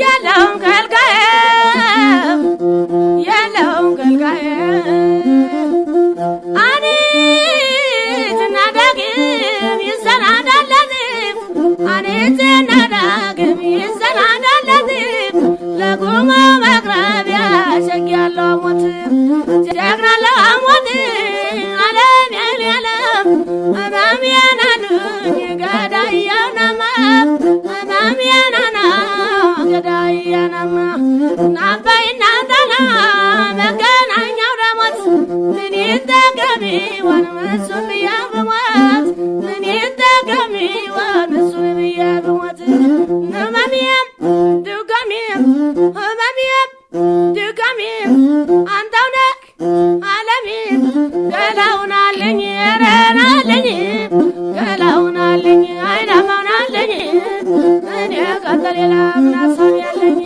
የለውም ገልጋዬ የለውም ገልጋዬ አኔትና ዳግም ይሰናዳለት አኔትና ዳግም ይሰናዳለት ለጉሞ መቅረቢያ ሸጊያለው ሞት ጀግና ለሞት ዓለም ያለም አማሚያናሉኝ ገዳያናማ አማሚያናና ገዳያናማ ናባይና ጣና መገናኛው ደሞት ምን ይጠቀሚ ዋን መስሉ ብያ በሞት ምን ይጠቀሚ ዋን መስሉ ብያ በሞት ነማሚያም ድጋሚም ህመሚያም ድጋሚም አንተው ነህ ዓለሚም ገላውናለኝ ረናለኝ ገላውናለኝ አይናማውናለኝ እኔ ቀጠሌላ ምን ሀሳብ ያለኝ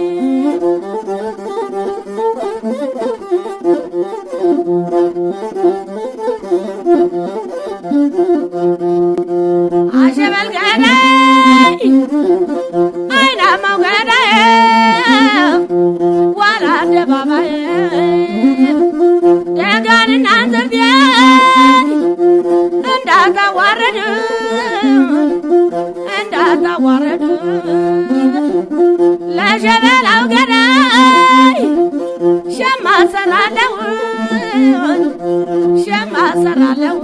አሸበል ገዳይ አይናማው ገዳይ ዋላ አደባባይ ደጋንና ዝርዴ እንዳታዋረድ እንዳታዋረድ ለሸበላው ገዳይ ሸማ ሰራለው ሸማ ሰራለው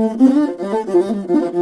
Thank you.